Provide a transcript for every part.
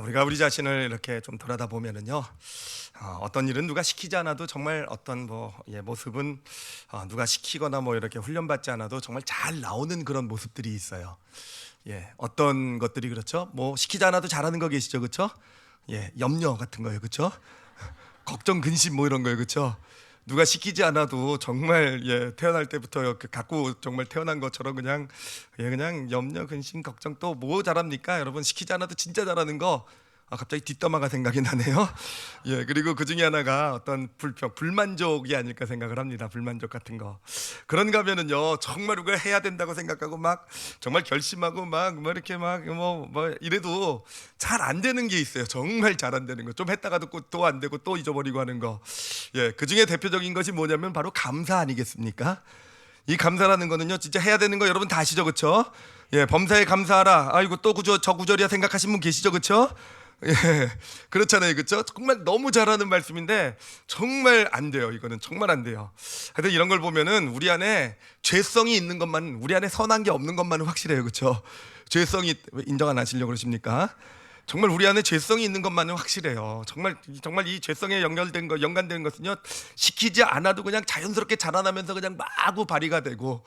우리가 우리 자신을 이렇게 좀 돌아다 보면은요, 어떤 일은 누가 시키지 않아도 정말 어떤 모습은 누가 시키거나 이렇게 훈련받지 않아도 정말 잘 나오는 그런 모습들이 있어요. 어떤 것들이 그렇죠? 시키지 않아도 잘하는 거 계시죠, 그렇죠? 염려 같은 거예요, 그렇죠? 걱정, 근심 이런 거예요, 그렇죠? 누가 시키지 않아도 정말 태어날 때부터 이렇게 갖고 정말 태어난 것처럼 그냥 염려, 근심, 걱정 또 뭐 잘합니까? 여러분 시키지 않아도 진짜 잘하는 거 갑자기 뒷담화가 생각이 나네요. 그리고 그 중에 하나가 어떤 불만족이 아닐까 생각을 합니다. 불만족 같은 거. 그런가 하면은요, 정말 우리가 해야 된다고 생각하고 막 정말 결심하고 이렇게 이래도 잘 안 되는 게 있어요. 정말 잘 안 되는 거. 좀 했다가도 또 안 되고 또 잊어버리고 하는 거. 그 중에 대표적인 것이 뭐냐면 바로 감사 아니겠습니까? 이 감사라는 거는요, 진짜 해야 되는 거 여러분 다 아시죠, 그렇죠? 범사에 감사하라. 아이고 또 저 구절이야 생각하신 분 계시죠, 그렇죠? 그렇잖아요, 그렇죠? 정말 너무 잘하는 말씀인데 정말 안 돼요. 이거는 정말 안 돼요. 하여튼 이런 걸 보면은 우리 안에 죄성이 있는 것만, 우리 안에 선한 게 없는 것만은 확실해요, 그렇죠? 죄성이 인정 안 하시려고 그러십니까? 정말 우리 안에 죄성이 있는 것만은 확실해요. 정말 이 죄성에 연관된 것은요, 시키지 않아도 그냥 자연스럽게 자라나면서 그냥 마구 발휘가 되고,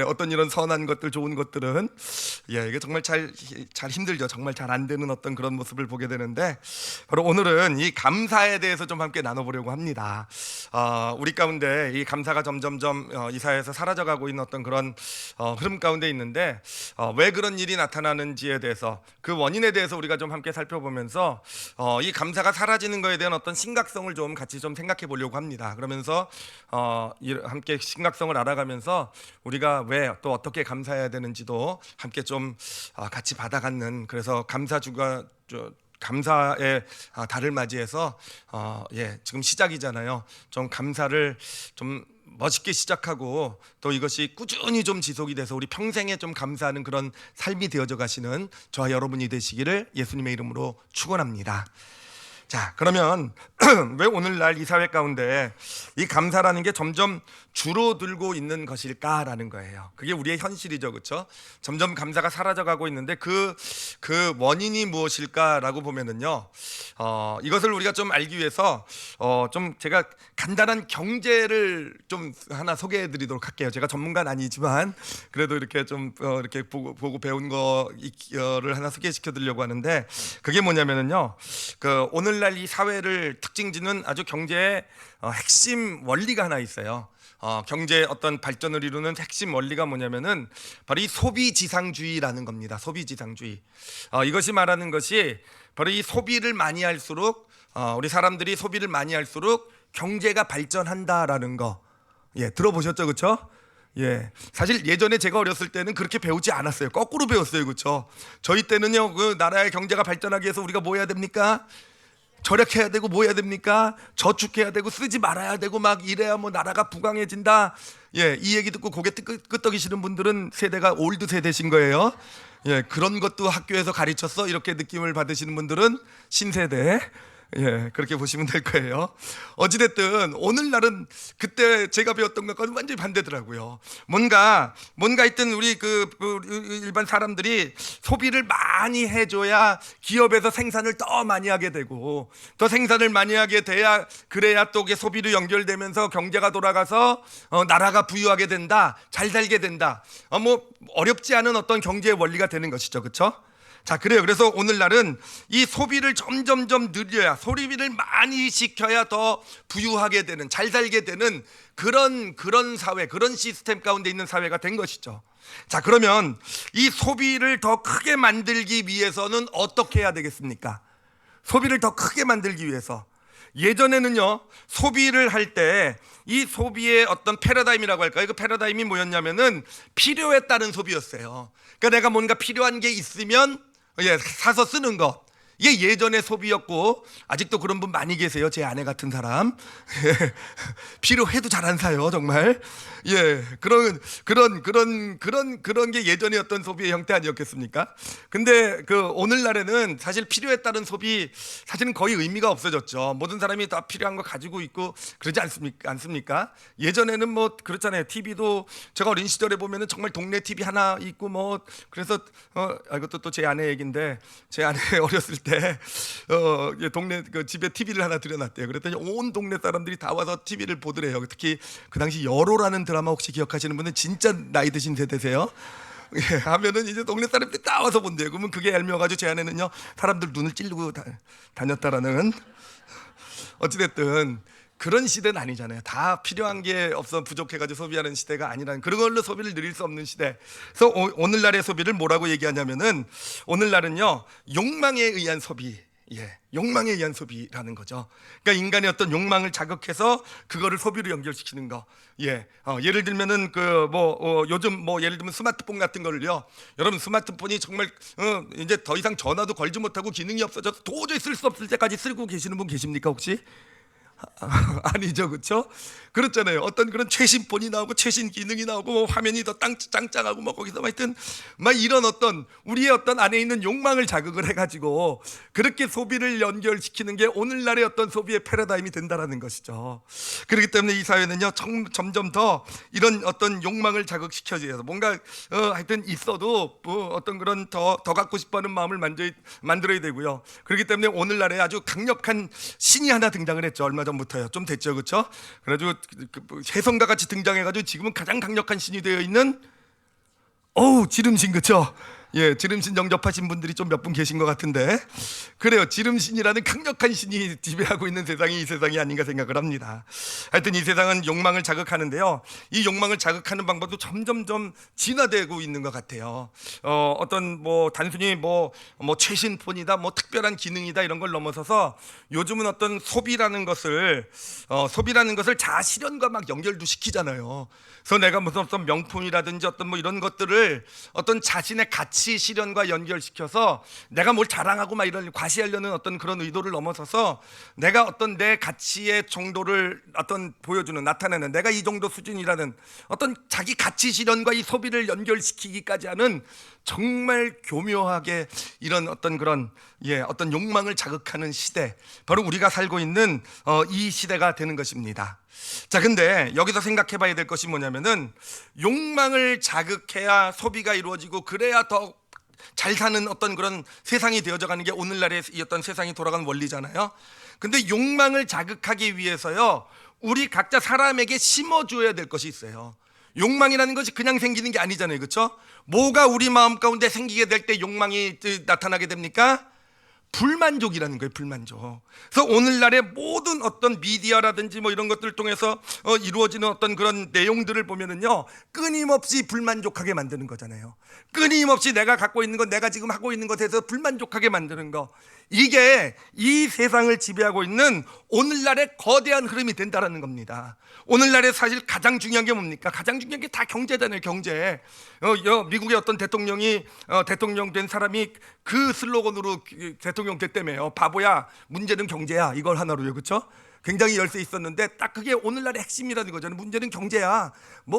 어떤 이런 선한 것들, 좋은 것들은 이게 정말 잘 힘들죠. 정말 잘 안 되는 어떤 그런 모습을 보게 되는데, 바로 오늘은 이 감사에 대해서 좀 함께 나눠보려고 합니다. 우리 가운데 이 감사가 점점점 이 사회에서 사라져가고 있는 어떤 그런 흐름 가운데 있는데, 왜 그런 일이 나타나는지에 대해서, 그 원인에 대해서 우리가 좀 함께 살펴보면서 이 감사가 사라지는 것에 대한 어떤 심각성을 좀 같이 좀 생각해 보려고 합니다. 그러면서 함께 심각성을 알아가면서 우리가 왜 또 어떻게 감사해야 되는지도 함께 좀 같이 받아가는, 그래서 감사의 달을 맞이해서 지금 시작이잖아요. 좀 감사를 좀 멋있게 시작하고 또 이것이 꾸준히 좀 지속이 돼서 우리 평생에 좀 감사하는 그런 삶이 되어져 가시는 저와 여러분이 되시기를 예수님의 이름으로 축원합니다. 자, 그러면 왜 오늘날 이 사회 가운데 이 감사라는 게 점점 줄어들고 있는 것일까라는 거예요. 그게 우리의 현실이죠, 그렇죠? 점점 감사가 사라져가고 있는데 그 원인이 무엇일까라고 보면은요, 이것을 우리가 좀 알기 위해서 좀 제가 간단한 경제를 좀 하나 소개해드리도록 할게요. 제가 전문가는 아니지만 그래도 이렇게 좀 이렇게 보고 배운 거를 하나 소개시켜드리려고 하는데, 그게 뭐냐면은요, 그 오늘날 이 사회를 특징짓는 아주 경제의 핵심 원리가 하나 있어요. 경제의 어떤 발전을 이루는 핵심 원리가 뭐냐면은 바로 이 소비지상주의라는 겁니다. 소비지상주의. 이것이 말하는 것이 바로 이 소비를 많이 할수록 우리 사람들이 소비를 많이 할수록 경제가 발전한다라는 거. 들어보셨죠, 그렇죠? 사실 예전에 제가 어렸을 때는 그렇게 배우지 않았어요. 거꾸로 배웠어요, 그렇죠? 저희 때는요, 그 나라의 경제가 발전하기 위해서 우리가 뭐 해야 됩니까? 절약해야 되고 뭐 해야 됩니까? 저축해야 되고 쓰지 말아야 되고 막 이래야 나라가 부강해진다. 이 얘기 듣고 고개 끄덕이시는 분들은 세대가 올드 세대신 거예요. 그런 것도 학교에서 가르쳤어 이렇게 느낌을 받으시는 분들은 신세대. 그렇게 보시면 될 거예요. 어찌됐든 오늘날은 그때 제가 배웠던 것과는 완전히 반대더라고요. 뭔가 있든 우리 그 일반 사람들이 소비를 많이 해줘야 기업에서 생산을 더 많이 하게 되고, 더 생산을 많이 하게 돼야 그래야 또 소비로 연결되면서 경제가 돌아가서 나라가 부유하게 된다, 잘 살게 된다. 어렵지 않은 어떤 경제의 원리가 되는 것이죠, 그렇죠? 자, 그래요. 그래서 오늘날은 이 소비를 점점점 늘려야, 소비를 많이 시켜야 더 부유하게 되는, 잘 살게 되는 그런 사회, 그런 시스템 가운데 있는 사회가 된 것이죠. 자, 그러면 이 소비를 더 크게 만들기 위해서는 어떻게 해야 되겠습니까? 소비를 더 크게 만들기 위해서 예전에는요, 소비를 할 때 이 소비의 어떤 패러다임이라고 할까요? 그 패러다임이 뭐였냐면은 필요에 따른 소비였어요. 그러니까 내가 뭔가 필요한 게 있으면 사서 쓰는 것. 이게 예전의 소비였고, 아직도 그런 분 많이 계세요. 제 아내 같은 사람. 필요해도 잘 안 사요, 정말. 그런 게 예전의 어떤 소비의 형태 아니었겠습니까? 근데 오늘날에는 사실 필요에 따른 소비, 사실은 거의 의미가 없어졌죠. 모든 사람이 다 필요한 거 가지고 있고 그러지 않습니까? 예전에는 그렇잖아요. TV도 제가 어린 시절에 보면은 정말 동네 TV 하나 있고 그래서 이것도 또 제 아내 얘기인데, 제 아내 어렸을 때 때 동네 그 집에 TV를 하나 들여놨대요. 그랬더니 온 동네 사람들이 다 와서 TV를 보더래요. 특히 그 당시 여로라는 드라마 혹시 기억하시는 분은 진짜 나이 드신 세대세요. 예, 하면은 이제 동네 사람들이 다 와서 본대요. 그러면 그게 얄미워가지고 제 안에는요 사람들 눈을 찌르고 다녔다라는. 어찌됐든 그런 시대는 아니잖아요. 다 필요한 게 없어 부족해가지고 소비하는 시대가 아니라는, 그런 걸로 소비를 늘릴 수 없는 시대. 그래서 오늘날의 소비를 뭐라고 얘기하냐면은 오늘날은요 욕망에 의한 소비, 욕망에 의한 소비라는 거죠. 그러니까 인간의 어떤 욕망을 자극해서 그거를 소비로 연결시키는 거. 예를 들면은 요즘 예를 들면 스마트폰 같은 거를요. 여러분 스마트폰이 정말 이제 더 이상 전화도 걸지 못하고 기능이 없어져서 도저히 쓸 수 없을 때까지 쓰고 계시는 분 계십니까 혹시? 아니죠, 그렇죠? 그렇잖아요. 어떤 그런 최신 폰이 나오고 최신 기능이 나오고 화면이 더 짱짱하고 거기서 하여튼 이런 어떤 우리의 어떤 안에 있는 욕망을 자극을 해가지고 그렇게 소비를 연결시키는 게 오늘날의 어떤 소비의 패러다임이 된다라는 것이죠. 그렇기 때문에 이 사회는요 점점 더 이런 어떤 욕망을 자극시켜줘서 뭔가 하여튼 있어도 어떤 그런 더 갖고 싶어하는 마음을 만들어야 되고요. 그렇기 때문에 오늘날에 아주 강력한 신이 하나 등장을 했죠. 얼마 전부터요. 좀 됐죠, 그렇죠? 그래가지고 혜성과 같이 등장해가지고 지금은 가장 강력한 신이 되어 있는 지름신, 그렇죠? 예, 지름신 영접하신 분들이 좀 몇 분 계신 것 같은데, 그래요. 지름신이라는 강력한 신이 지배하고 있는 세상이 이 세상이 아닌가 생각을 합니다. 하여튼 이 세상은 욕망을 자극하는데요. 이 욕망을 자극하는 방법도 점점점 진화되고 있는 것 같아요. 어떤 단순히 최신 폰이다, 특별한 기능이다 이런 걸 넘어서서 요즘은 어떤 소비라는 것을 자아 실현과 막 연결도 시키잖아요. 그래서 내가 무슨 어떤 명품이라든지 어떤 이런 것들을 어떤 자신의 가치 실현과 연결시켜서 내가 뭘 자랑하고 이런 과시하려는 어떤 그런 의도를 넘어서서 내가 어떤 내 가치의 정도를 어떤 보여주는, 나타내는, 내가 이 정도 수준이라는 어떤 자기 가치 실현과 이 소비를 연결시키기까지 하는 정말 교묘하게 이런 어떤 그런 어떤 욕망을 자극하는 시대, 바로 우리가 살고 있는 이 시대가 되는 것입니다. 자, 근데 여기서 생각해 봐야 될 것이 뭐냐면은 욕망을 자극해야 소비가 이루어지고 그래야 더 잘 사는 어떤 그런 세상이 되어져 가는 게 오늘날의 이 어떤 세상이 돌아가는 원리잖아요. 근데 욕망을 자극하기 위해서요 우리 각자 사람에게 심어줘야 될 것이 있어요. 욕망이라는 것이 그냥 생기는 게 아니잖아요, 그렇죠? 뭐가 우리 마음 가운데 생기게 될 때 욕망이 나타나게 됩니까? 불만족이라는 거예요, 불만족. 그래서 오늘날의 모든 어떤 미디어라든지 이런 것들을 통해서 이루어지는 어떤 그런 내용들을 보면은요 끊임없이 불만족하게 만드는 거잖아요. 끊임없이 내가 갖고 있는 것, 내가 지금 하고 있는 것에서 불만족하게 만드는 거, 이게 이 세상을 지배하고 있는 오늘날의 거대한 흐름이 된다라는 겁니다. 오늘날에 사실 가장 중요한 게 뭡니까? 가장 중요한 게 다 경제잖아요, 경제. 미국의 어떤 대통령이 대통령 된 사람이 그 슬로건으로 대통령 됐다며요. 바보야, 문제는 경제야. 이걸 하나로요, 그렇죠? 굉장히 열세 있었는데 딱 그게 오늘날의 핵심이라는 거잖아요. 문제는 경제야.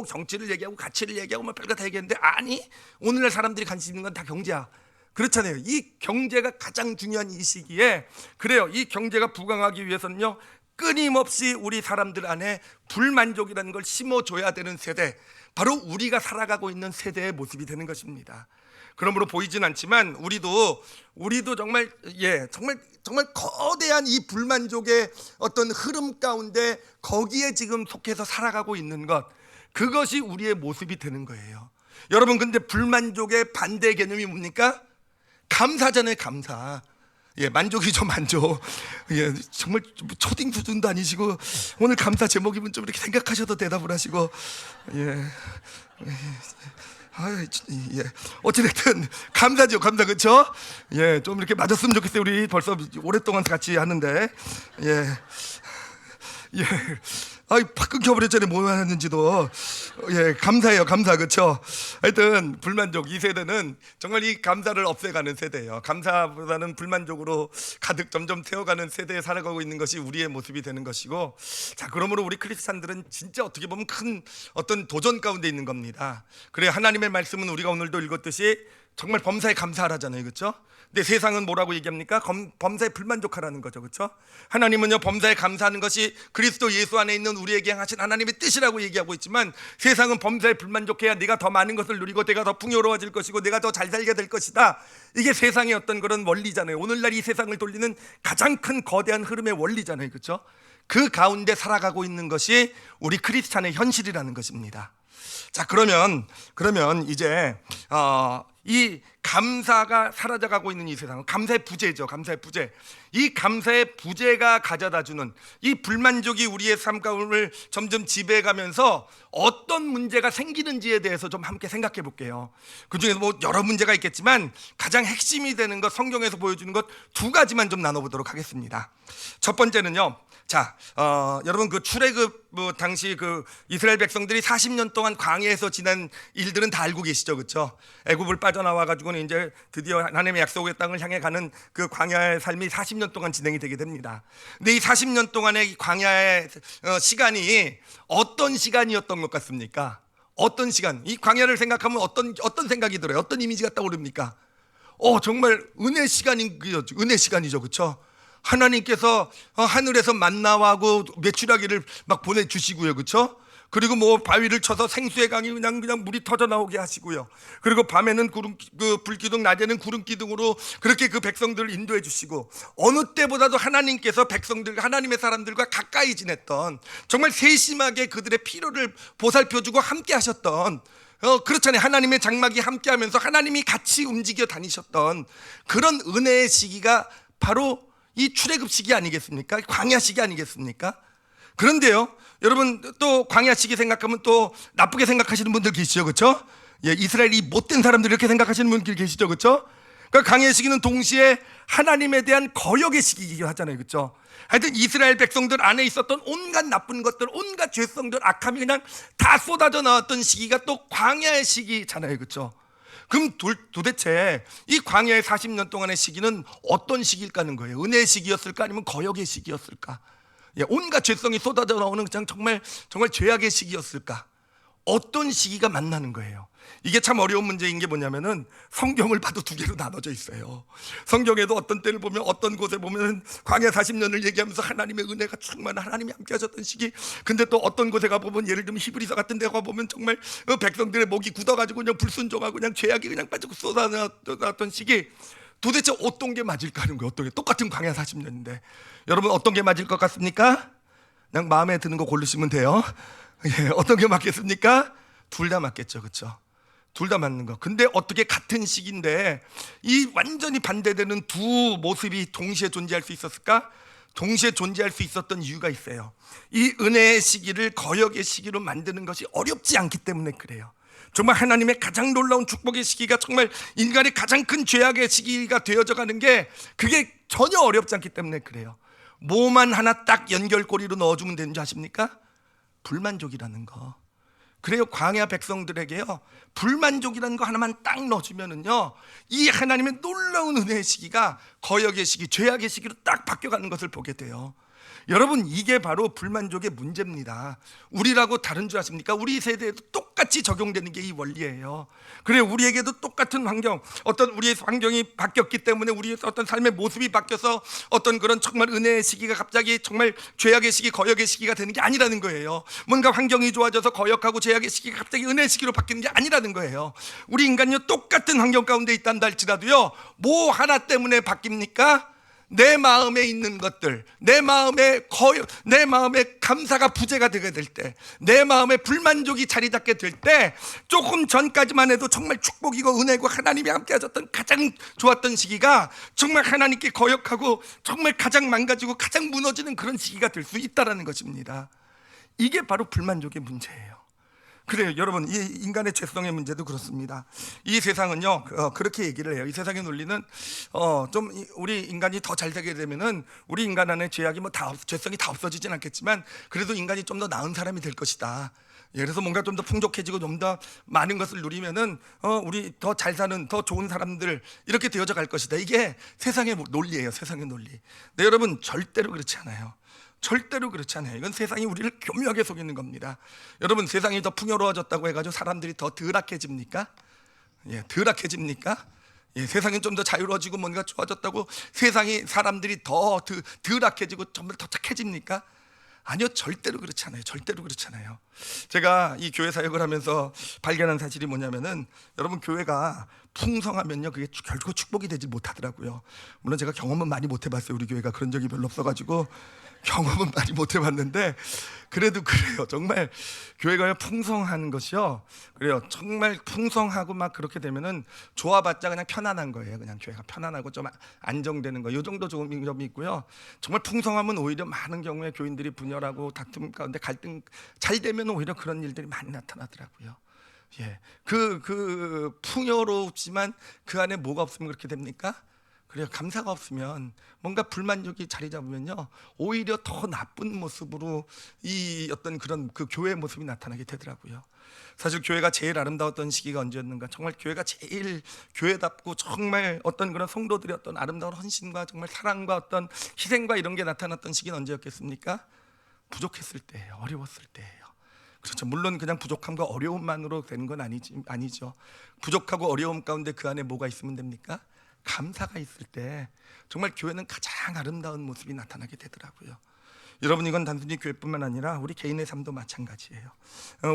정치를 얘기하고 가치를 얘기하고 별거 다 얘기했는데, 아니, 오늘날 사람들이 관심 있는 건 다 경제야. 그렇잖아요. 이 경제가 가장 중요한 이 시기에, 그래요, 이 경제가 부강하기 위해서는요 끊임없이 우리 사람들 안에 불만족이라는 걸 심어줘야 되는 세대, 바로 우리가 살아가고 있는 세대의 모습이 되는 것입니다. 그러므로 보이진 않지만 우리도 정말 정말 거대한 이 불만족의 어떤 흐름 가운데 거기에 지금 속해서 살아가고 있는 것, 그것이 우리의 모습이 되는 거예요. 여러분, 근데 불만족의 반대 개념이 뭡니까? 감사잖아요, 감사. 만족이죠, 만족. 정말 초딩 수준도 아니시고 오늘 감사 제목이면 좀 이렇게 생각하셔도 대답을 하시고, 어찌됐든 감사죠, 감사, 그렇죠? 좀 이렇게 맞았으면 좋겠어요. 우리 벌써 오랫동안 같이 하는데, 팍 끊겨버렸잖아요. 뭐 하는지도. 감사해요, 감사, 그렇죠? 하여튼 불만족, 이 세대는 정말 이 감사를 없애가는 세대예요. 감사보다는 불만족으로 가득 점점 태워가는 세대에 살아가고 있는 것이 우리의 모습이 되는 것이고, 자, 그러므로 우리 크리스찬들은 진짜 어떻게 보면 큰 어떤 도전 가운데 있는 겁니다. 그래, 하나님의 말씀은 우리가 오늘도 읽었듯이 정말 범사에 감사하라잖아요, 그렇죠? 근데 세상은 뭐라고 얘기합니까? 범사에 불만족하라는 거죠, 그렇죠? 하나님은요 범사에 감사하는 것이 그리스도 예수 안에 있는 우리에게 하신 하나님의 뜻이라고 얘기하고 있지만, 세상은 범사에 불만족해야 내가 더 많은 것을 누리고 내가 더 풍요로워질 것이고 내가 더 잘 살게 될 것이다. 이게 세상의 어떤 그런 원리잖아요. 오늘날 이 세상을 돌리는 가장 큰 거대한 흐름의 원리잖아요, 그렇죠? 그 가운데 살아가고 있는 것이 우리 크리스찬의 현실이라는 것입니다. 자, 그러면 이제 이 감사가 사라져가고 있는 이 세상은 감사의 부재죠. 감사의 부재. 이 감사의 부재가 가져다주는 이 불만족이 우리의 삶 가운을 점점 지배해가면서 어떤 문제가 생기는지에 대해서 좀 함께 생각해 볼게요. 그 중에서 뭐 여러 문제가 있겠지만 가장 핵심이 되는 것, 성경에서 보여주는 것 두 가지만 좀 나눠보도록 하겠습니다. 첫 번째는요. 자, 여러분 그 출애굽 당시 그 이스라엘 백성들이 40년 동안 광야에서 지난 일들은 다 알고 계시죠, 그렇죠? 애굽을 빠져나와 가지고는 이제 드디어 하나님의 약속의 땅을 향해 가는 그 광야의 삶이 40년 동안 진행이 되게 됩니다. 근데 이 40년 동안의 이 광야의 시간이 어떤 시간이었던 것 같습니까? 어떤 시간? 이 광야를 생각하면 어떤 생각이 들어요? 어떤 이미지가 떠오릅니까? 정말 은혜 시간인 거죠. 은혜 시간이죠, 그렇죠? 하나님께서 하늘에서 만나와고 메추라기를 막 보내주시고요, 그렇죠? 그리고 뭐 바위를 쳐서 생수의 강이 그냥 물이 터져 나오게 하시고요. 그리고 밤에는 불기둥, 낮에는 구름 기둥으로 그렇게 그 백성들을 인도해 주시고, 어느 때보다도 하나님께서 백성들과 하나님의 사람들과 가까이 지냈던, 정말 세심하게 그들의 필요를 보살펴주고 함께 하셨던, 그렇잖아요. 하나님의 장막이 함께 하면서 하나님이 같이 움직여 다니셨던 그런 은혜의 시기가 바로 이 출애굽 시기 아니겠습니까? 광야 시기 아니겠습니까? 그런데요, 여러분 또 광야 시기 생각하면 또 나쁘게 생각하시는 분들 계시죠, 그렇죠? 예, 이스라엘이 못된 사람들 이렇게 생각하시는 분들 계시죠, 그렇죠? 그러니까 광야 시기는 동시에 하나님에 대한 거역의 시기이기도 하잖아요, 그렇죠? 하여튼 이스라엘 백성들 안에 있었던 온갖 나쁜 것들, 온갖 죄성들, 악함이 그냥 다 쏟아져 나왔던 시기가 또 광야의 시기잖아요, 그렇죠? 그럼 도대체 이 광야의 40년 동안의 시기는 어떤 시기일까 하는 거예요. 은혜의 시기였을까 아니면 거역의 시기였을까? 온갖 죄성이 쏟아져 나오는 그냥 정말 죄악의 시기였을까? 어떤 시기가 만나는 거예요. 이게 참 어려운 문제인 게 뭐냐면은 성경을 봐도 두 개로 나눠져 있어요. 성경에도 어떤 때를 보면, 어떤 곳에 보면 광야 40년을 얘기하면서 하나님의 은혜가 충만한, 하나님이 함께 하셨던 시기. 근데 또 어떤 곳에 가보면, 예를 들면 히브리서 같은 데 가보면 정말 백성들의 목이 굳어가지고 그냥 불순종하고 그냥 죄악이 그냥 빠지고 쏟아나왔던 시기. 도대체 어떤 게 맞을까 하는 거예요. 어떤 게, 똑같은 광야 40년인데 여러분 어떤 게 맞을 것 같습니까? 그냥 마음에 드는 거 고르시면 돼요. 예, 어떤 게 맞겠습니까? 둘 다 맞겠죠, 그렇죠? 둘 다 맞는 거. 근데 어떻게 같은 시기인데 이 완전히 반대되는 두 모습이 동시에 존재할 수 있었을까? 동시에 존재할 수 있었던 이유가 있어요. 이 은혜의 시기를 거역의 시기로 만드는 것이 어렵지 않기 때문에 그래요. 정말 하나님의 가장 놀라운 축복의 시기가 정말 인간의 가장 큰 죄악의 시기가 되어져 가는 게, 그게 전혀 어렵지 않기 때문에 그래요. 뭐만 하나 딱 연결고리로 넣어주면 되는 줄 아십니까? 불만족이라는 거. 그래요. 광야 백성들에게요, 불만족이라는 거 하나만 딱 넣어주면은요, 이 하나님의 놀라운 은혜의 시기가 거역의 시기, 죄악의 시기로 딱 바뀌어가는 것을 보게 돼요. 여러분, 이게 바로 불만족의 문제입니다. 우리라고 다른 줄 아십니까? 우리 세대에도 똑같이 적용되는 게 이 원리예요. 그래, 우리에게도 똑같은 환경, 어떤 우리의 환경이 바뀌었기 때문에 우리의 어떤 삶의 모습이 바뀌어서 어떤 그런 정말 은혜의 시기가 갑자기 정말 죄악의 시기, 거역의 시기가 되는 게 아니라는 거예요. 뭔가 환경이 좋아져서 거역하고 죄악의 시기가 갑자기 은혜의 시기로 바뀌는 게 아니라는 거예요. 우리 인간요, 똑같은 환경 가운데 있단다 할지라도요, 뭐 하나 때문에 바뀝니까? 내 마음에 있는 것들, 내 마음에 감사가 부재가 되게 될 때, 내 마음에 불만족이 자리 잡게 될 때, 조금 전까지만 해도 정말 축복이고 은혜고 하나님이 함께 하셨던 가장 좋았던 시기가 정말 하나님께 거역하고 정말 가장 망가지고 가장 무너지는 그런 시기가 될 수 있다는 것입니다. 이게 바로 불만족의 문제예요. 그래요, 여러분, 이 인간의 죄성의 문제도 그렇습니다. 이 세상은요, 그렇게 얘기를 해요. 이 세상의 논리는 좀 우리 인간이 더 잘 되게 되면은 우리 인간 안에 죄악이 죄성이 다 없어지진 않겠지만 그래도 인간이 좀 더 나은 사람이 될 것이다. 그래서 뭔가 좀 더 풍족해지고 좀 더 많은 것을 누리면은 우리 더 잘 사는 더 좋은 사람들 이렇게 되어져 갈 것이다. 이게 세상의 논리예요, 세상의 논리. 네, 여러분, 절대로 그렇지 않아요. 절대로 그렇지 않아요. 이건 세상이 우리를 교묘하게 속이는 겁니다. 여러분, 세상이 더 풍요로워졌다고 해가지고 사람들이 더 덜 악해집니까? 예, 덜 악해집니까? 예, 세상이 좀 더 자유로워지고 뭔가 좋아졌다고 세상이 사람들이 더 덜 악해지고 정말 더 착해집니까? 아니요, 절대로 그렇지 않아요. 절대로 그렇지 않아요. 제가 이 교회 사역을 하면서 발견한 사실이 뭐냐면은, 여러분, 교회가 풍성하면요 그게 결코 축복이 되지 못하더라고요. 물론 제가 경험은 많이 못 해봤어요. 우리 교회가 그런 적이 별로 없어가지고 경험은 많이 못 해봤는데, 그래도 그래요. 정말 교회가 풍성한 것이요, 그래요. 정말 풍성하고 막 그렇게 되면은 좋아봤자 그냥 편안한 거예요. 그냥 교회가 편안하고 좀 안정되는 거, 이 정도 좋은 점이 있고요. 정말 풍성하면 오히려 많은 경우에 교인들이 분열하고 다툼 가운데 갈등 잘 되면 오히려 그런 일들이 많이 나타나더라고요. 예, 그 풍요롭지만 그 안에 뭐가 없으면 그렇게 됩니까? 그래요. 감사가 없으면, 뭔가 불만족이 자리 잡으면요 오히려 더 나쁜 모습으로 이 어떤 그런 그 교회의 모습이 나타나게 되더라고요. 사실 교회가 제일 아름다웠던 시기가 언제였는가? 정말 교회가 제일 교회답고 정말 어떤 그런 성도들의 어떤 아름다운 헌신과 정말 사랑과 어떤 희생과 이런 게 나타났던 시기는 언제였겠습니까? 부족했을 때예요. 어려웠을 때예요. 그렇죠. 물론 그냥 부족함과 어려움만으로 되는 건 아니죠. 부족하고 어려움 가운데 그 안에 뭐가 있으면 됩니까? 감사가 있을 때 정말 교회는 가장 아름다운 모습이 나타나게 되더라고요. 여러분, 이건 단순히 교회뿐만 아니라 우리 개인의 삶도 마찬가지예요.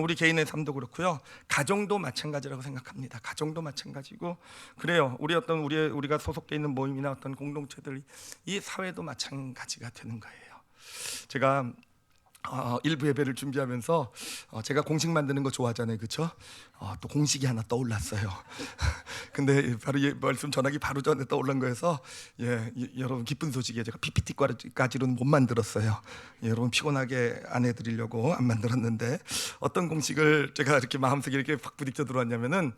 우리 개인의 삶도 그렇고요, 가정도 마찬가지라고 생각합니다. 가정도 마찬가지고, 그래요. 우리가 소속돼 있는 모임이나 어떤 공동체들, 이 사회도 마찬가지가 되는 거예요. 제가 일부 예배를 준비하면서 제가 공식 만드는 거 좋아하잖아요, 그렇죠? 또 공식이 하나 떠올랐어요. 근데 바로 말씀 전하기 바로 전에 떠올른 거여서, 여러분 기쁜 소식이에요. 제가 PPT까지로는 못 만들었어요. 여러분 피곤하게 안 해드리려고 안 만들었는데, 어떤 공식을 제가 이렇게 마음속에 이렇게 확 부딪혀 들어왔냐면은,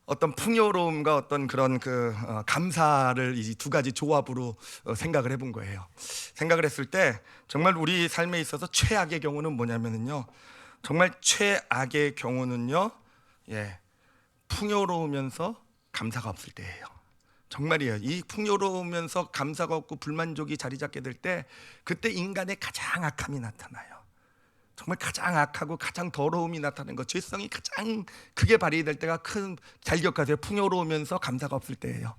어떤 풍요로움과 어떤 그런 감사를 이 두 가지 조합으로 생각을 해본 거예요. 생각을 했을 때 정말 우리 삶에 있어서 최악의 경우는 뭐냐면은요, 정말 최악의 경우는요, 풍요로우면서 감사가 없을 때예요. 정말이에요. 이 풍요로우면서 감사가 없고 불만족이 자리 잡게 될 때, 그때 인간의 가장 악함이 나타나요. 정말 가장 악하고 가장 더러움이 나타나는 것, 죄성이 가장 크게 발휘될 때가 잘 기억하세요. 풍요로우면서 감사가 없을 때예요.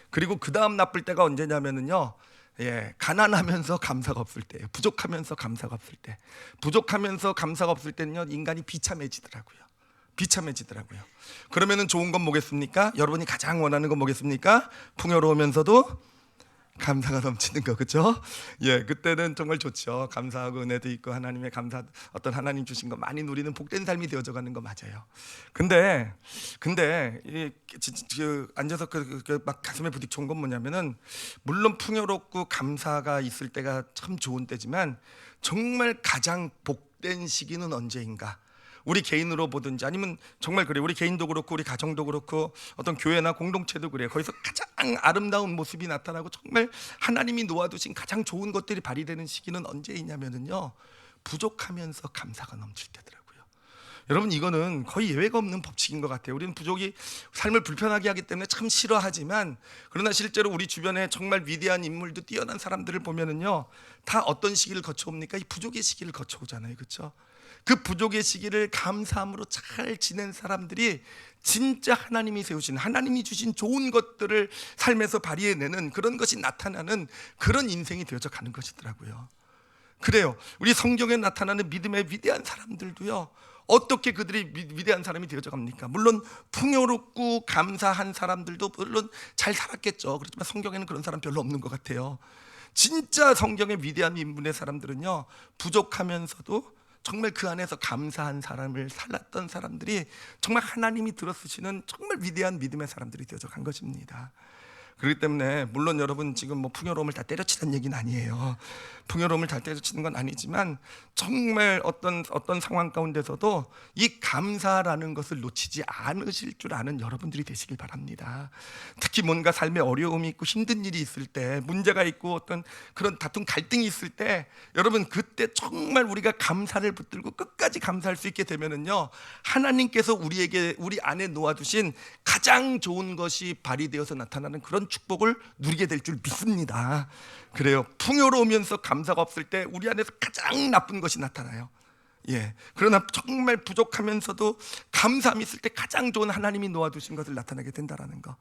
그리고 그 다음 나쁠 때가 언제냐면은요, 가난하면서 감사가 없을 때예요. 부족하면서 감사가 없을 때. 부족하면서 감사가 없을 때는요, 인간이 비참해지더라고요. 그러면은 좋은 건 뭐겠습니까? 여러분이 가장 원하는 건 뭐겠습니까? 풍요로우면서도 감사가 넘치는 거, 그렇죠? 그때는 정말 좋죠. 감사하고 은혜도 있고 하나님의 어떤 하나님 주신 거 많이 누리는 복된 삶이 되어져 가는 거 맞아요. 근데 앉아서 막 가슴에 부딪혀온 건 뭐냐면은, 물론 풍요롭고 감사가 있을 때가 참 좋은 때지만 정말 가장 복된 시기는 언제인가? 우리 개인으로 보든지, 아니면 정말 그래, 우리 개인도 그렇고 우리 가정도 그렇고 어떤 교회나 공동체도 그래, 거기서 가장 아름다운 모습이 나타나고 정말 하나님이 놓아두신 가장 좋은 것들이 발휘되는 시기는 언제이냐면은요, 부족하면서 감사가 넘칠 때더라고요. 여러분, 이거는 거의 예외가 없는 법칙인 것 같아요. 우리는 부족이 삶을 불편하게 하기 때문에 참 싫어하지만, 그러나 실제로 우리 주변에 정말 위대한 인물도 뛰어난 사람들을 보면은요, 다 어떤 시기를 거쳐옵니까? 이 부족의 시기를 거쳐오잖아요, 그렇죠? 그 부족의 시기를 감사함으로 잘 지낸 사람들이 진짜 하나님이 세우신, 하나님이 주신 좋은 것들을 삶에서 발휘해내는, 그런 것이 나타나는 그런 인생이 되어져 가는 것이더라고요. 그래요. 우리 성경에 나타나는 믿음의 위대한 사람들도요, 어떻게 그들이 위대한 사람이 되어져 갑니까? 물론 풍요롭고 감사한 사람들도 물론 잘 살았겠죠. 그렇지만 성경에는 그런 사람 별로 없는 것 같아요. 진짜 성경의 위대한 인물의 사람들은요, 부족하면서도 정말 그 안에서 감사한 사람을 살았던 사람들이 정말 하나님이 들어쓰시는 정말 위대한 믿음의 사람들이 되어져 간 것입니다. 그렇기 때문에 물론 여러분 지금 뭐 풍요로움을 다 때려치는 얘기는 아니에요. 풍요로움을 다 때려치는 건 아니지만 정말 어떤 상황 가운데서도 이 감사라는 것을 놓치지 않으실 줄 아는 여러분들이 되시길 바랍니다. 특히 뭔가 삶에 어려움이 있고 힘든 일이 있을 때, 문제가 있고 어떤 그런 다툼 갈등이 있을 때, 여러분 그때 정말 우리가 감사를 붙들고 끝까지 감사할 수 있게 되면은요, 하나님께서 우리 안에 놓아두신 가장 좋은 것이 발휘되어서 나타나는 그런 축복을 누리게 될 줄 믿습니다. 그래요. 풍요로우면서 감사가 없을 때 우리 안에서 가장 나쁜 것이 나타나요. 예. 그러나 정말 부족하면서도 감사함이 있을 때 가장 좋은 하나님이 놓아두신 것을 나타내게 된다라는 거.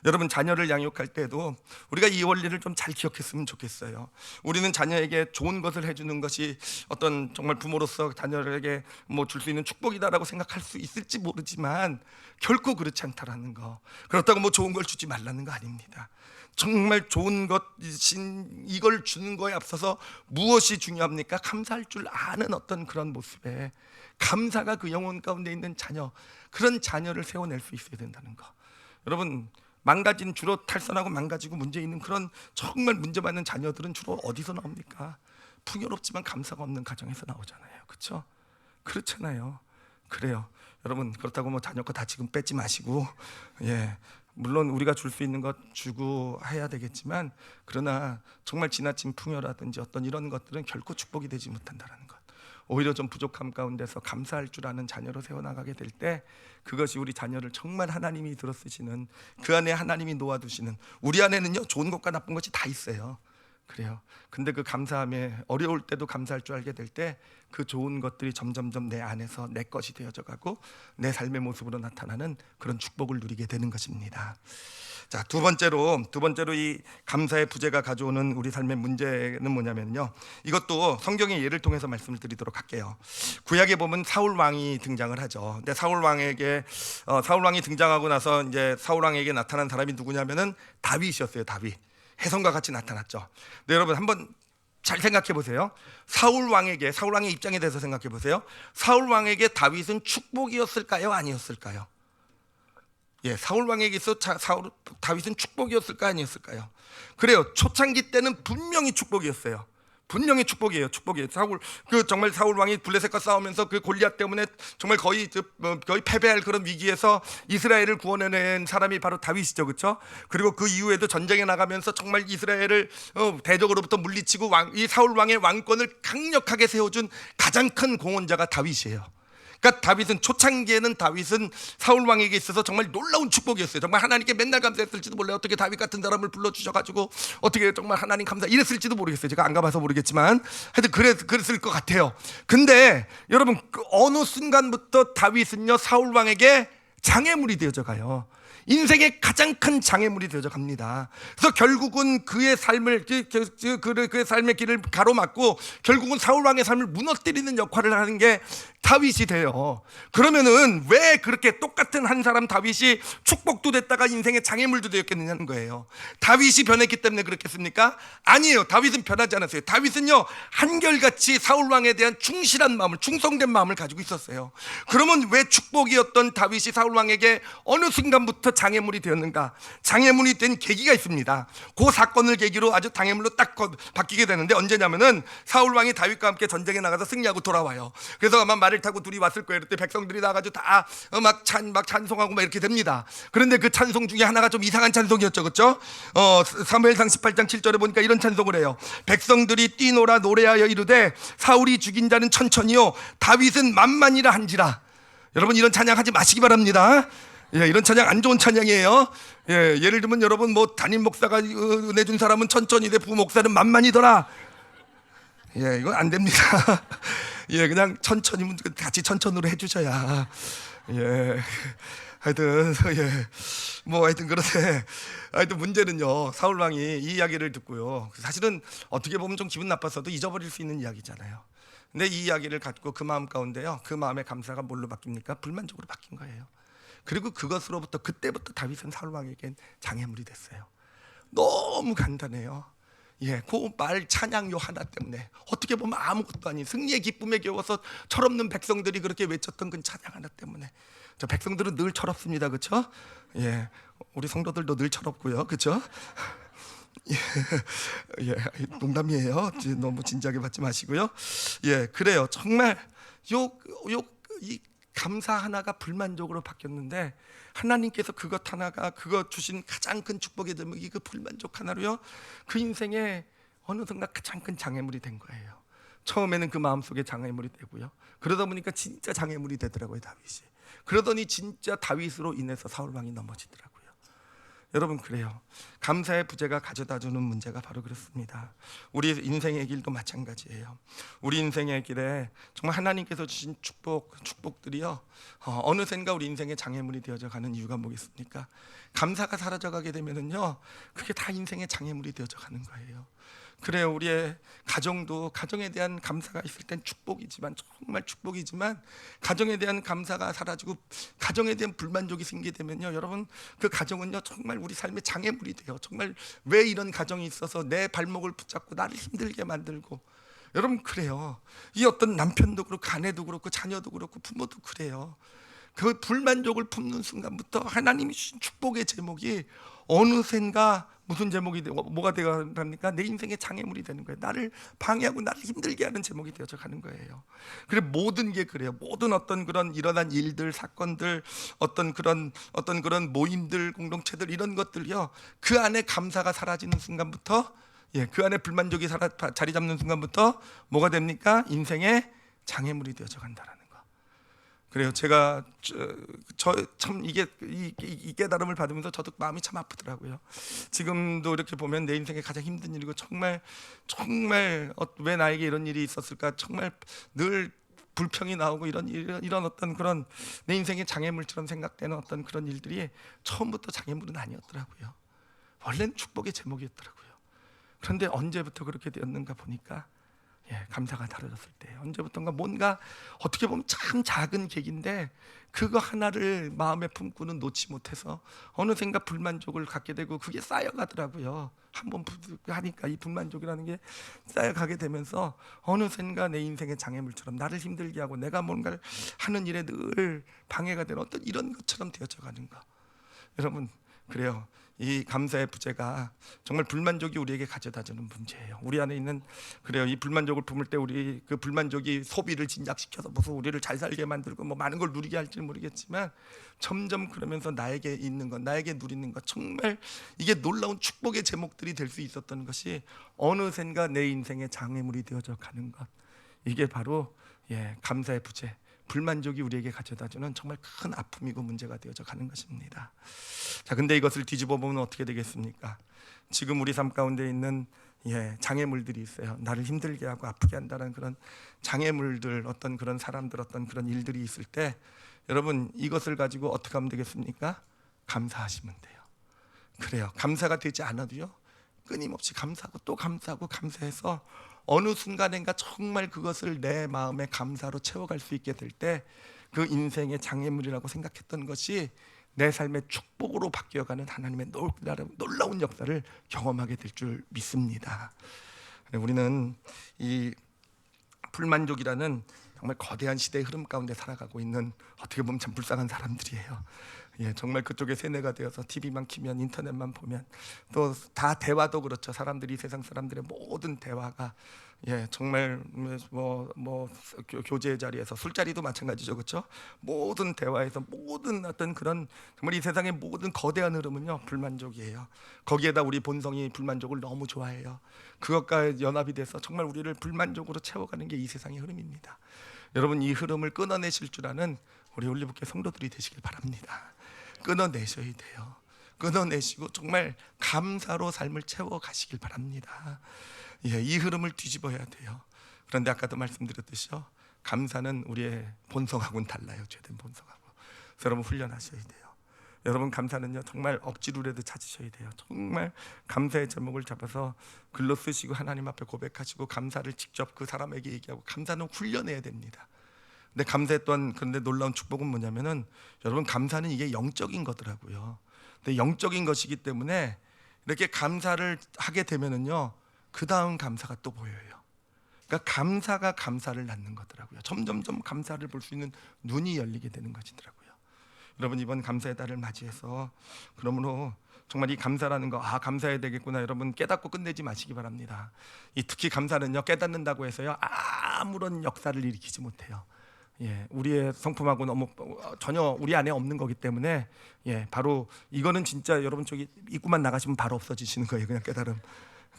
여러분, 자녀를 양육할 때도 우리가 이 원리를 좀 잘 기억했으면 좋겠어요. 우리는 자녀에게 좋은 것을 해주는 것이 어떤 정말 부모로서 자녀에게 뭐 줄 수 있는 축복이다라고 생각할 수 있을지 모르지만 결코 그렇지 않다라는 거. 그렇다고 뭐 좋은 걸 주지 말라는 거 아닙니다. 정말 좋은 것이신 이걸 주는 거에 앞서서 무엇이 중요합니까? 감사할 줄 아는 어떤 그런 모습에 감사가 그 영혼 가운데 있는 자녀, 그런 자녀를 세워낼 수 있어야 된다는 거. 여러분, 망가진, 주로 탈선하고 망가지고 문제 있는 그런 정말 문제받는 자녀들은 주로 어디서 나옵니까? 풍요롭지만 감사가 없는 가정에서 나오잖아요. 그렇죠? 그렇잖아요. 그래요. 여러분, 그렇다고 뭐 자녀 거 다 지금 뺏지 마시고, 예, 물론 우리가 줄 수 있는 것 주고 해야 되겠지만, 그러나 정말 지나친 풍요라든지 어떤 이런 것들은 결코 축복이 되지 못한다는 것. 오히려 좀 부족함 가운데서 감사할 줄 아는 자녀로 세워나가게 될 때, 그것이 우리 자녀를 정말 하나님이 들어쓰시는, 그 안에 하나님이 놓아두시는, 우리 안에는요 좋은 것과 나쁜 것이 다 있어요. 그래요. 근데 그 감사함에 어려울 때도 감사할 줄 알게 될 때 그 좋은 것들이 점점점 내 안에서 내 것이 되어져 가고 내 삶의 모습으로 나타나는 그런 축복을 누리게 되는 것입니다. 자, 두 번째로 이 감사의 부재가 가져오는 우리 삶의 문제는 뭐냐면요, 이것도 성경의 예를 통해서 말씀을 드리도록 할게요. 구약에 보면 사울 왕이 등장을 하죠. 근데 사울 왕이 등장하고 나서 이제 사울 왕에게 나타난 사람이 누구냐면은 다윗이었어요. 다윗. 혜성과 같이 나타났죠. 네, 여러분 한번 잘 생각해 보세요. 사울 왕의 입장에 대해서 생각해 보세요. 사울 왕에게 다윗은 축복이었을까요? 아니었을까요? 예, 사울 왕에게 있어 다윗은 축복이었을까요? 아니었을까요? 그래요. 초창기 때는 분명히 축복이었어요. 분명히 축복이에요. 정말 사울 왕이 블레셋과 싸우면서 그 골리앗 때문에 정말 거의 패배할 그런 위기에서 이스라엘을 구원해낸 사람이 바로 다윗이죠, 그렇죠? 그리고 그 이후에도 전쟁에 나가면서 정말 이스라엘을 대적으로부터 물리치고 이 사울 왕의 왕권을 강력하게 세워준 가장 큰 공헌자가 다윗이에요. 그러니까 다윗은 사울 왕에게 있어서 정말 놀라운 축복이었어요. 정말 하나님께 맨날 감사했을지도 몰라요. 어떻게 다윗 같은 사람을 불러주셔가지고 어떻게 정말 하나님 감사 이랬을지도 모르겠어요. 제가 안 가봐서 모르겠지만 하여튼 그랬을 것 같아요. 근데 여러분, 그 어느 순간부터 다윗은요 사울 왕에게 장애물이 되어져 가요. 인생의 가장 큰 장애물이 되어져 갑니다. 그래서 결국은 그의 삶의 길을 가로막고 결국은 사울 왕의 삶을 무너뜨리는 역할을 하는 게 다윗이 돼요. 그러면은 왜 그렇게 똑같은 한 사람 다윗이 축복도 됐다가 인생의 장애물도 되었겠느냐는 거예요. 다윗이 변했기 때문에 그렇겠습니까? 아니에요. 다윗은 변하지 않았어요. 다윗은요 한결같이 사울 왕에 대한 충실한 마음을, 충성된 마음을 가지고 있었어요. 그러면 왜 축복이었던 다윗이 사울 왕에게 어느 순간부터 장애물이 되었는가? 장애물이 된 계기가 있습니다. 그 사건을 계기로 아주 장애물로 딱 바뀌게 되는데, 언제냐면은 사울 왕이 다윗과 함께 전쟁에 나가서 승리하고 돌아와요. 그래서 아마 말을 타고 둘이 왔을 거예요. 그때 백성들이 나가지고 다 막 찬송하고 막 이렇게 됩니다. 그런데 그 찬송 중에 하나가 좀 이상한 찬송이었죠, 그렇죠? 사무엘상 18장 7절에 보니까 이런 찬송을 해요. 백성들이 뛰노라 노래하여 이르되 사울이 죽인 자는 천천히요 다윗은 만만이라 한지라. 여러분, 이런 찬양하지 마시기 바랍니다. 예, 이런 찬양 안 좋은 찬양이에요. 예, 예를 들면 여러분 뭐 담임 목사가 은혜 준 사람은 천천히 돼, 부목사는 만만이더라. 예, 이건 안 됩니다. 예, 그냥 천천히 같이 천천으로 해주셔야. 예, 하여튼 그런데 하여튼 문제는요, 사울 왕이 이 이야기를 듣고요, 사실은 어떻게 보면 좀 기분 나빴어도 잊어버릴 수 있는 이야기잖아요. 근데 이 이야기를 갖고 그 마음 가운데요, 그 마음의 감사가 뭘로 바뀝니까? 불만족으로 바뀐 거예요. 그리고 그때부터 다윗은 사울 왕에겐 장애물이 됐어요. 너무 간단해요. 예, 그 말 찬양요 하나 때문에 어떻게 보면 아무것도 아닌 승리의 기쁨에 겨워서 철없는 백성들이 그렇게 외쳤던 그 찬양 하나 때문에. 저 백성들은 늘 철없습니다, 그렇죠? 예, 우리 성도들도 늘 철없고요, 그렇죠? 예, 농담이에요. 너무 진지하게 받지 마시고요. 예, 그래요. 정말 이 감사 하나가 불만족으로 바뀌었는데, 하나님께서 그것 하나가 그거 주신 가장 큰 축복의 대목이 그 불만족 하나로요, 그 인생에 어느 순간 가장 큰 장애물이 된 거예요. 처음에는 그 마음속에 장애물이 되고요, 그러다 보니까 진짜 장애물이 되더라고요, 다윗이. 그러더니 진짜 다윗으로 인해서 사울 왕이 넘어지더라고요. 여러분 그래요. 감사의 부재가 가져다주는 문제가 바로 그렇습니다. 우리 인생의 길도 마찬가지예요. 우리 인생의 길에 정말 하나님께서 주신 축복들이요, 어느샌가 우리 인생의 장애물이 되어져 가는 이유가 뭐겠습니까? 감사가 사라져가게 되면은요, 그게 다 인생의 장애물이 되어져 가는 거예요. 그래요. 우리의 가정도, 가정에 대한 감사가 있을 땐 축복이지만, 정말 축복이지만, 가정에 대한 감사가 사라지고 가정에 대한 불만족이 생기게 되면요, 여러분, 그 가정은요 정말 우리 삶의 장애물이 돼요. 정말 왜 이런 가정이 있어서 내 발목을 붙잡고 나를 힘들게 만들고. 여러분 그래요. 이 어떤 남편도 그렇고 아내도 그렇고 자녀도 그렇고 부모도 그래요. 그 불만족을 품는 순간부터 하나님이 주신 축복의 제목이 어느샌가 무슨 제목이 뭐가 되니까 내 인생의 장애물이 되는 거예요. 나를 방해하고 나를 힘들게 하는 제목이 되어져 가는 거예요. 그래, 모든 게 그래요. 모든 어떤 그런 일어난 일들, 사건들, 어떤 그런 모임들, 공동체들, 이런 것들이요, 그 안에 감사가 사라지는 순간부터, 그 안에 불만족이 자리 잡는 순간부터 뭐가 됩니까? 인생의 장애물이 되어져 간다라는. 그래요. 제가 참 이 깨달음을 받으면서 저도 마음이 참 아프더라고요. 지금도 이렇게 보면 내 인생의 가장 힘든 일이고, 정말 왜 나에게 이런 일이 있었을까, 정말 늘 불평이 나오고 이런 어떤 그런 내 인생의 장애물처럼 생각되는 어떤 그런 일들이 처음부터 장애물은 아니었더라고요. 원래는 축복의 제목이었더라고요. 그런데 언제부터 그렇게 되었는가 보니까, 감사가 다뤄졌을 때, 언제부턴가 뭔가 어떻게 보면 참 작은 계기인데 그거 하나를 마음에 품고는 놓지 못해서 어느샌가 불만족을 갖게 되고, 그게 쌓여가더라고요. 한번 하니까 이 불만족이라는 게 쌓여가게 되면서 어느샌가 내 인생의 장애물처럼 나를 힘들게 하고 내가 뭔가를 하는 일에 늘 방해가 되는 어떤 이런 것처럼 되어져 가는 거. 여러분 그래요. 이 감사의 부재가 정말 불만족이 우리에게 가져다주는 문제예요. 우리 안에 있는, 그래요, 이 불만족을 품을 때 우리 그 불만족이 소비를 진작시켜서 무슨 우리를 잘 살게 만들고 뭐 많은 걸 누리게 할지는 모르겠지만, 점점 그러면서 나에게 있는 것, 나에게 누리는 것, 정말 이게 놀라운 축복의 제목들이 될 수 있었던 것이 어느샌가 내 인생의 장애물이 되어져 가는 것. 이게 바로 감사의 부재, 불만족이 우리에게 가져다주는 정말 큰 아픔이고 문제가 되어져 가는 것입니다. 자, 근데 이것을 뒤집어 보면 어떻게 되겠습니까? 지금 우리 삶 가운데 있는 장애물들이 있어요. 나를 힘들게 하고 아프게 한다는 그런 장애물들, 어떤 그런 사람들, 어떤 그런 일들이 있을 때, 여러분 이것을 가지고 어떻게 하면 되겠습니까? 감사하시면 돼요. 그래요. 감사가 되지 않아도요, 끊임없이 감사하고 또 감사하고 감사해서 어느 순간인가 정말 그것을 내 마음의 감사로 채워갈 수 있게 될 때, 그 인생의 장애물이라고 생각했던 것이 내 삶의 축복으로 바뀌어가는 하나님의 놀라운 역사를 경험하게 될 줄 믿습니다. 우리는 이 불만족이라는 정말 거대한 시대의 흐름 가운데 살아가고 있는, 어떻게 보면 참 불쌍한 사람들이에요. 정말 그쪽에 세뇌가 되어서 TV만 키면, 인터넷만 보면, 또 다 대화도 그렇죠. 사람들이, 세상 사람들의 모든 대화가 정말 교제의 자리에서, 술자리도 마찬가지죠, 그렇죠? 모든 대화에서, 모든 어떤 그런 정말 이 세상의 모든 거대한 흐름은요 불만족이에요. 거기에다 우리 본성이 불만족을 너무 좋아해요. 그것과 연합이 돼서 정말 우리를 불만족으로 채워가는 게 이 세상의 흐름입니다. 여러분 이 흐름을 끊어내실 줄 아는 우리 올리브교회 성도들이 되시길 바랍니다. 끊어내셔야 돼요. 끊어내시고 정말 감사로 삶을 채워가시길 바랍니다. 이 흐름을 뒤집어야 돼요. 그런데 아까도 말씀드렸듯이요, 감사는 우리의 본성하고는 달라요. 죄된 본성하고. 그래서 여러분 훈련하셔야 돼요. 여러분 감사는요 정말 억지로라도 찾으셔야 돼요. 정말 감사의 제목을 잡아서 글로 쓰시고 하나님 앞에 고백하시고 감사를 직접 그 사람에게 얘기하고, 감사는 훈련해야 됩니다. 근데 감사에 또한, 그런데 놀라운 축복은 뭐냐면은, 여러분 감사는 이게 영적인 거더라고요. 근데 영적인 것이기 때문에 이렇게 감사를 하게 되면은요, 그 다음 감사가 또 보여요. 그러니까 감사가 감사를 낳는 거더라고요. 점점점 감사를 볼 수 있는 눈이 열리게 되는 것이더라고요. 여러분 이번 감사의 달을 맞이해서 그러므로 정말 이 감사라는 거, 감사해야 되겠구나, 여러분 깨닫고 끝내지 마시기 바랍니다. 특히 감사는요, 깨닫는다고 해서요 아무런 역사를 일으키지 못해요. 우리의 성품하고 너무 전혀 우리 안에 없는 거기 때문에, 바로 이거는 진짜 여러분 저기 입구만 나가시면 바로 없어지시는 거예요. 그냥 깨달음.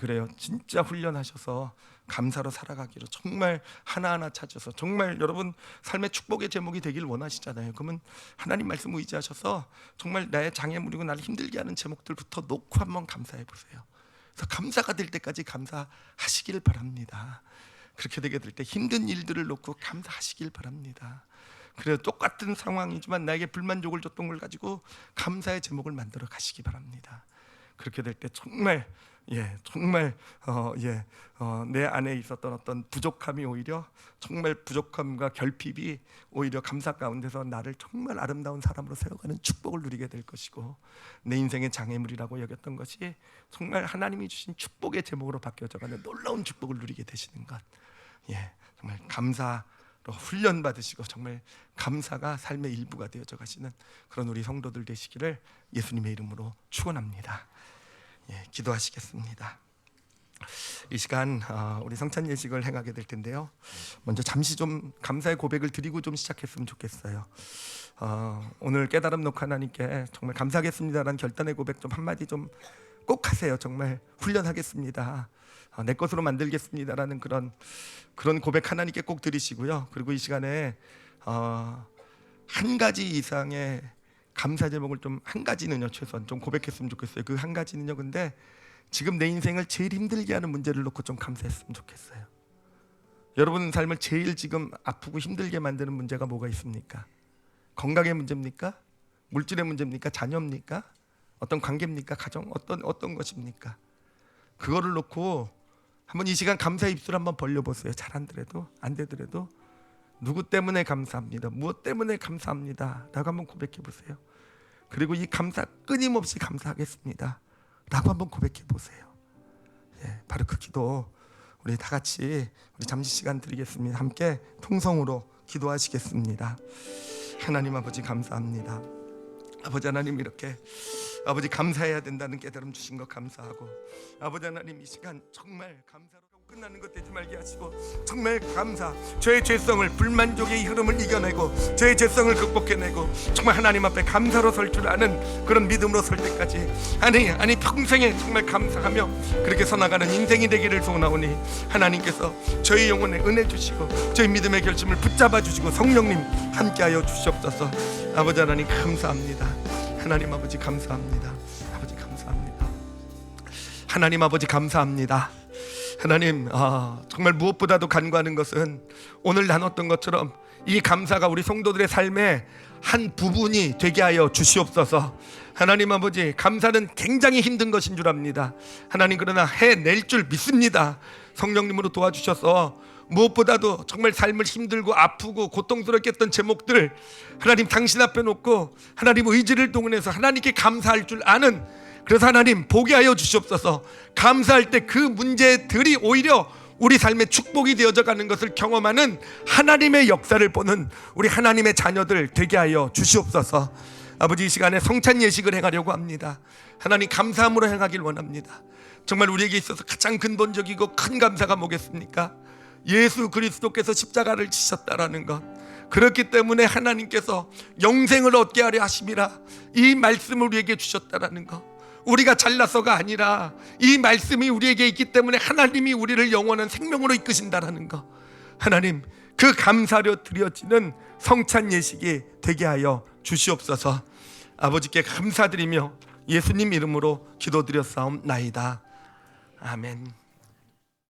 그래요. 진짜 훈련하셔서 감사로 살아가기로 정말 하나하나 찾아서 정말 여러분 삶의 축복의 제목이 되길 원하시잖아요. 그러면 하나님 말씀 의지하셔서 정말 나의 장애물이고 나를 힘들게 하는 제목들부터 놓고 한번 감사해 보세요. 그래서 감사가 될 때까지 감사하시길 바랍니다. 그렇게 되게 될 때 힘든 일들을 놓고 감사하시길 바랍니다. 그래요. 똑같은 상황이지만 나에게 불만족을 줬던 걸 가지고 감사의 제목을 만들어 가시기 바랍니다. 그렇게 될 때 정말 내 안에 있었던 어떤 부족함이 오히려 정말 부족함과 결핍이 오히려 감사 가운데서 나를 정말 아름다운 사람으로 세워가는 축복을 누리게 될 것이고, 내 인생의 장애물이라고 여겼던 것이 정말 하나님이 주신 축복의 제목으로 바뀌어져가는 놀라운 축복을 누리게 되시는 것, 정말 감사로 훈련 받으시고 정말 감사가 삶의 일부가 되어져 가시는 그런 우리 성도들 되시기를 예수님의 이름으로 축원합니다. 기도하시겠습니다. 이 시간 우리 성찬 예식을 행하게 될 텐데요. 먼저 잠시 좀 감사의 고백을 드리고 좀 시작했으면 좋겠어요. 오늘 깨달음 놓고 하나님께 정말 감사하겠습니다라는 결단의 고백 좀 한마디 좀 꼭 하세요. 정말 훈련하겠습니다. 내 것으로 만들겠습니다라는 그런 고백 하나님께 꼭 드리시고요. 그리고 이 시간에 한 가지 이상의 감사 제목을 좀 한 가지는요 최소한 좀 고백했으면 좋겠어요. 그 한 가지는요, 근데 지금 내 인생을 제일 힘들게 하는 문제를 놓고 좀 감사했으면 좋겠어요. 여러분 삶을 제일 지금 아프고 힘들게 만드는 문제가 뭐가 있습니까? 건강의 문제입니까? 물질의 문제입니까? 자녀입니까? 어떤 관계입니까? 가정 어떤 것입니까? 그거를 놓고 한번 이 시간 감사의 입술 한번 벌려보세요. 잘 안 되더라도 누구 때문에 감사합니다, 무엇 때문에 감사합니다 라고 한번 고백해 보세요. 그리고 이 감사 끊임없이 감사하겠습니다 라고 한번 고백해 보세요. 바로 그 기도 우리 다 같이 우리 잠시 시간 드리겠습니다. 함께 통성으로 기도하시겠습니다. 하나님 아버지 감사합니다. 아버지 하나님, 이렇게 아버지 감사해야 된다는 깨달음 주신 것 감사하고, 아버지 하나님 이 시간 정말 감사로 끝나는 것 되지 말게 하시고 정말 감사, 저의 죄성을, 불만족의 흐름을 이겨내고 저의 죄성을 극복해내고 정말 하나님 앞에 감사로 설 줄 아는 그런 믿음으로 설 때까지 아니 평생에 정말 감사하며 그렇게 서나가는 인생이 되기를 소원하오니, 하나님께서 저희 영혼에 은혜 주시고 저희 믿음의 결심을 붙잡아 주시고 성령님 함께하여 주시옵소서. 아버지 하나님 감사합니다. 하나님 아버지 감사합니다. 아버지 감사합니다. 하나님 아버지 감사합니다. 하나님 정말 무엇보다도 간구하는 것은 오늘 나눴던 것처럼 이 감사가 우리 성도들의 삶의 한 부분이 되게 하여 주시옵소서. 하나님 아버지, 감사는 굉장히 힘든 것인 줄 압니다. 하나님, 그러나 해낼 줄 믿습니다. 성령님으로 도와주셔서 무엇보다도 정말 삶을 힘들고 아프고 고통스럽게 했던 제목들 하나님 당신 앞에 놓고 하나님 의지를 동원해서 하나님께 감사할 줄 아는, 그래서 하나님 보게 하여 주시옵소서. 감사할 때 그 문제들이 오히려 우리 삶의 축복이 되어져 가는 것을 경험하는 하나님의 역사를 보는 우리 하나님의 자녀들 되게 하여 주시옵소서. 아버지, 이 시간에 성찬 예식을 행하려고 합니다. 하나님 감사함으로 행하길 원합니다. 정말 우리에게 있어서 가장 근본적이고 큰 감사가 뭐겠습니까? 예수 그리스도께서 십자가를 지셨다라는 것, 그렇기 때문에 하나님께서 영생을 얻게 하려 하심이라 이 말씀을 우리에게 주셨다라는 것, 우리가 잘나서가 아니라 이 말씀이 우리에게 있기 때문에 하나님이 우리를 영원한 생명으로 이끄신다라는 것, 하나님 그 감사로 드려지는 성찬 예식이 되게 하여 주시옵소서. 아버지께 감사드리며 예수님 이름으로 기도드렸사옵나이다. 아멘.